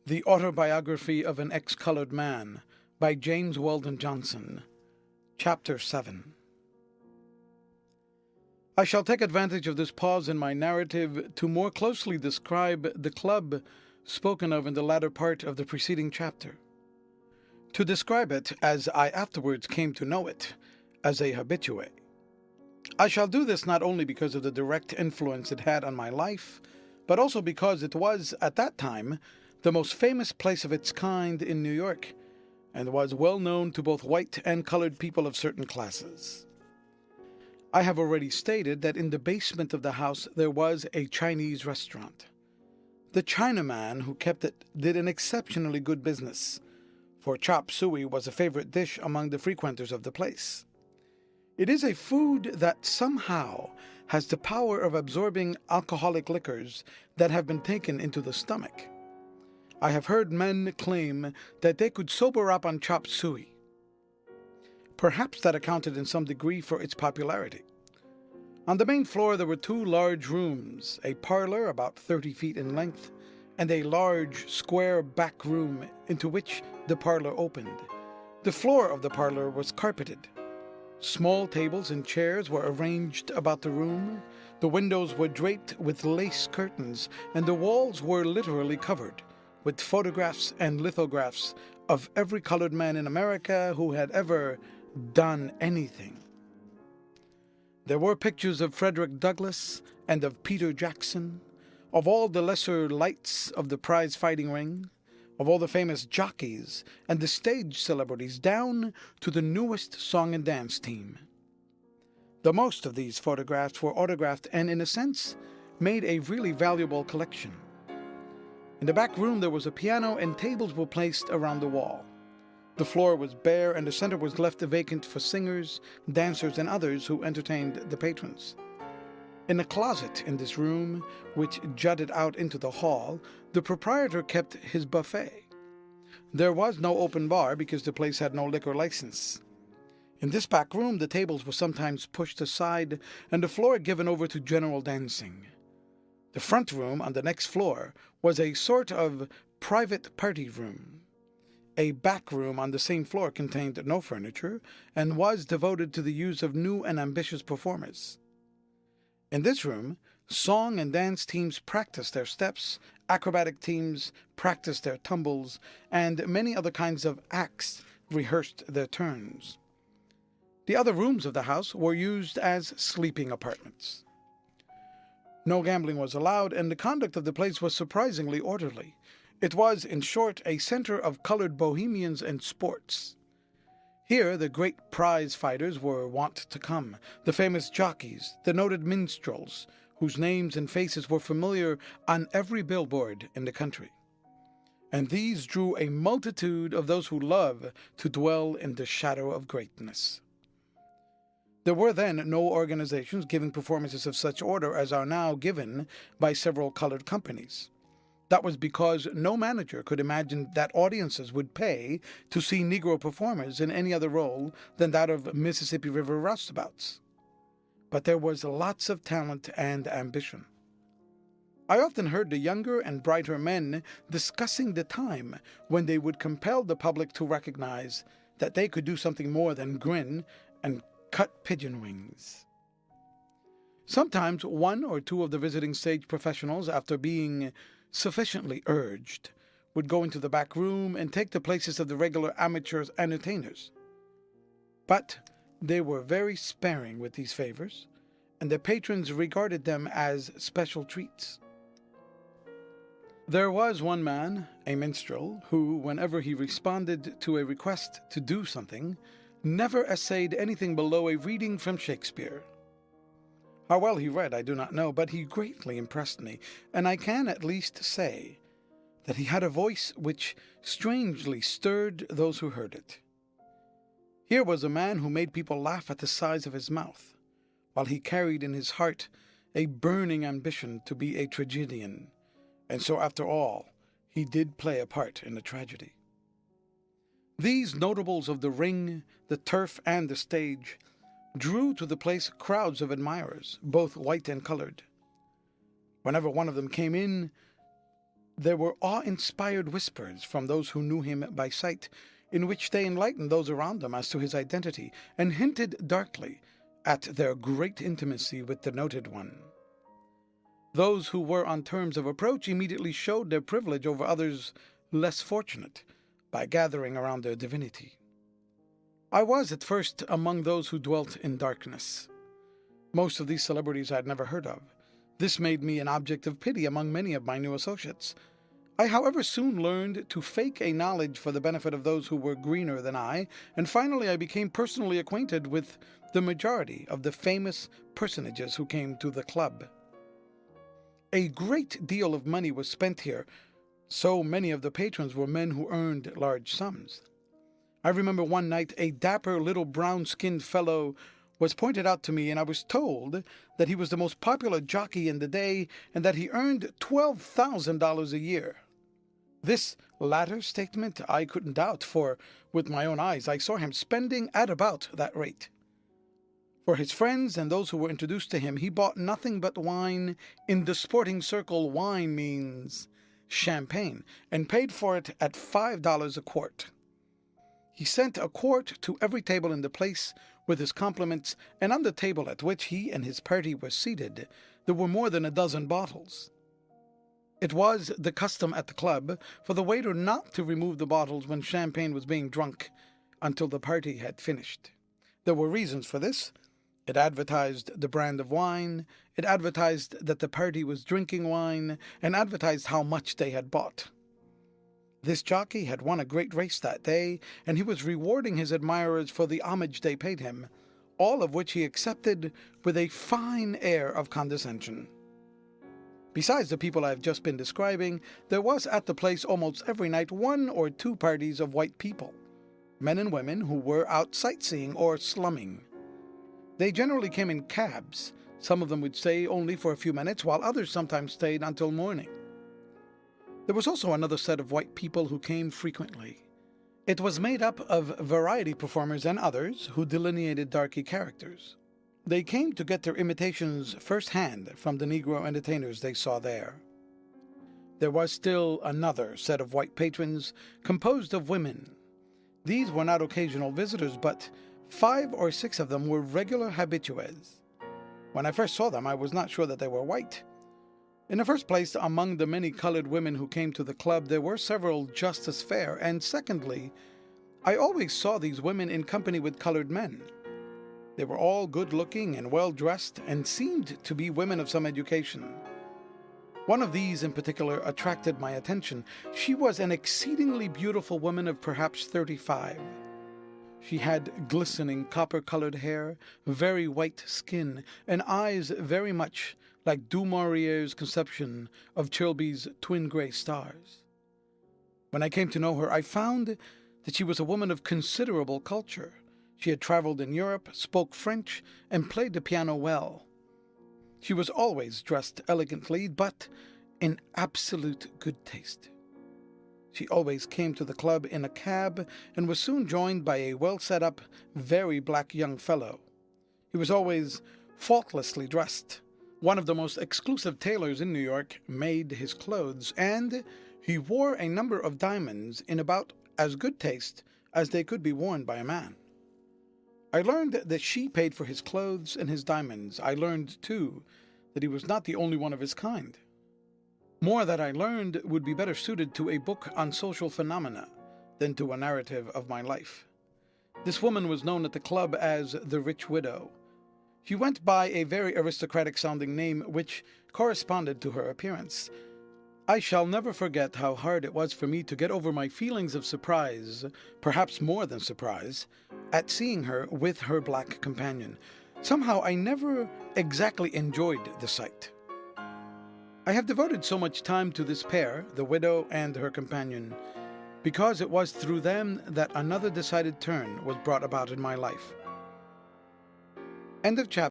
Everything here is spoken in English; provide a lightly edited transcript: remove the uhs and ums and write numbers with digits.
The Autobiography of an Ex-Colored Man by James Weldon Johnson. Chapter 7. I shall take advantage of this pause in my narrative to more closely describe the club spoken of in the latter part of the preceding chapter. To describe it, as I afterwards came to know it, as a habitué. I shall do this not only because of the direct influence it had on my life, but also because it was, at that time, the most famous place of its kind in New York, and was well known to both white and colored people of certain classes. I have already stated that in the basement of the house there was a Chinese restaurant. The Chinaman who kept it did an exceptionally good business, for chop suey was a favorite dish among the frequenters of the place. It is a food that somehow has the power of absorbing alcoholic liquors that have been taken into the stomach. I have heard men claim that they could sober up on chop suey. Perhaps that accounted in some degree for its popularity. On the main floor there were two large rooms, a parlor about 30 feet in length, and a large square back room into which the parlor opened. The floor of the parlor was carpeted. Small tables and chairs were arranged about the room. The windows were draped with lace curtains, and the walls were literally covered with photographs and lithographs of every colored man in America who had ever done anything. There were pictures of Frederick Douglass and of Peter Jackson, of all the lesser lights of the prize fighting ring, of all the famous jockeys and the stage celebrities, down to the newest song and dance team. The most of these photographs were autographed and, in a sense, made a really valuable collection. In the back room there was a piano and tables were placed around the wall. The floor was bare and the center was left vacant for singers, dancers, and others who entertained the patrons. In a closet in this room, which jutted out into the hall, the proprietor kept his buffet. There was no open bar because the place had no liquor license. In this back room the tables were sometimes pushed aside and the floor given over to general dancing. The front room on the next floor was a sort of private party room. A back room on the same floor contained no furniture and was devoted to the use of new and ambitious performers. In this room, song and dance teams practiced their steps, acrobatic teams practiced their tumbles, and many other kinds of acts rehearsed their turns. The other rooms of the house were used as sleeping apartments. No gambling was allowed, and the conduct of the place was surprisingly orderly. It was, in short, a center of colored bohemians and sports. Here the great prize fighters were wont to come, the famous jockeys, the noted minstrels, whose names and faces were familiar on every billboard in the country. And these drew a multitude of those who love to dwell in the shadow of greatness. There were then no organizations giving performances of such order as are now given by several colored companies. That was because no manager could imagine that audiences would pay to see Negro performers in any other role than that of Mississippi River roustabouts. But there was lots of talent and ambition. I often heard the younger and brighter men discussing the time when they would compel the public to recognize that they could do something more than grin and cut pigeon wings. Sometimes one or two of the visiting stage professionals, after being sufficiently urged, would go into the back room and take the places of the regular amateurs and entertainers. But they were very sparing with these favors, and the patrons regarded them as special treats. There was one man, a minstrel, who, whenever he responded to a request to do something, never essayed anything below a reading from Shakespeare. How well he read I do not know, but he greatly impressed me, and I can at least say that he had a voice which strangely stirred those who heard it. Here was a man who made people laugh at the size of his mouth, while he carried in his heart a burning ambition to be a tragedian, and so after all he did play a part in a tragedy. These notables of the ring, the turf, and the stage drew to the place crowds of admirers, both white and colored. Whenever one of them came in, There were awe-inspired whispers from those who knew him by sight, in which they enlightened those around them as to his identity, and hinted darkly at their great intimacy with the noted one. Those who were on terms of approach immediately showed their privilege over others less fortunate by gathering around their divinity. I was at first among those who dwelt in darkness. Most of these celebrities I had never heard of. This made me an object of pity among many of my new associates. I, however, soon learned to fake a knowledge for the benefit of those who were greener than I, and finally I became personally acquainted with the majority of the famous personages who came to the club. A great deal of money was spent here. So many of the patrons were men who earned large sums. I remember one night a dapper little brown-skinned fellow was pointed out to me, and I was told that he was the most popular jockey in the day and that he earned $12,000 a year. This latter statement I couldn't doubt, for with my own eyes I saw him spending at about that rate. For his friends and those who were introduced to him, he bought nothing but wine. In the sporting circle, wine means champagne, and paid for it at $5 a quart. He sent a quart to every table in the place with his compliments, and on the table at which he and his party were seated, there were more than a dozen bottles. It was the custom at the club for the waiter not to remove the bottles when champagne was being drunk until the party had finished. There were reasons for this. It advertised the brand of wine, it advertised that the party was drinking wine, and advertised how much they had bought. This jockey had won a great race that day, and he was rewarding his admirers for the homage they paid him, all of which he accepted with a fine air of condescension. Besides the people I have just been describing, there was at the place almost every night 1 or 2 parties of white people, men and women who were out sightseeing or slumming. They generally came in cabs. Some of them would stay only for a few minutes, while others sometimes stayed until morning. There was also another set of white people who came frequently. It was made up of variety performers and others who delineated darky characters. They came to get their imitations first-hand from the Negro entertainers they saw there. There was still another set of white patrons composed of women. These were not occasional visitors, but 5 or 6 of them were regular habitués. When I first saw them, I was not sure that they were white. In the first place, among the many colored women who came to the club, there were several just as fair, and secondly, I always saw these women in company with colored men. They were all good-looking and well-dressed, and seemed to be women of some education. One of these in particular attracted my attention. She was an exceedingly beautiful woman of perhaps 35. She had glistening copper-colored hair, very white skin, and eyes very much like Du Maurier's conception of Chilby's twin gray stars. When I came to know her, I found that she was a woman of considerable culture. She had traveled in Europe, spoke French, and played the piano well. She was always dressed elegantly, but in absolute good taste. She always came to the club in a cab and was soon joined by a well-set-up, very black young fellow. He was always faultlessly dressed. One of the most exclusive tailors in New York made his clothes, and he wore a number of diamonds in about as good taste as they could be worn by a man. I learned that she paid for his clothes and his diamonds. I learned, too, that he was not the only one of his kind. More that I learned would be better suited to a book on social phenomena than to a narrative of my life. This woman was known at the club as the Rich Widow. She went by a very aristocratic-sounding name which corresponded to her appearance. I shall never forget how hard it was for me to get over my feelings of surprise, perhaps more than surprise, at seeing her with her black companion. Somehow I never exactly enjoyed the sight. I have devoted so much time to this pair, the widow and her companion, because it was through them that another decided turn was brought about in my life. End of chapter.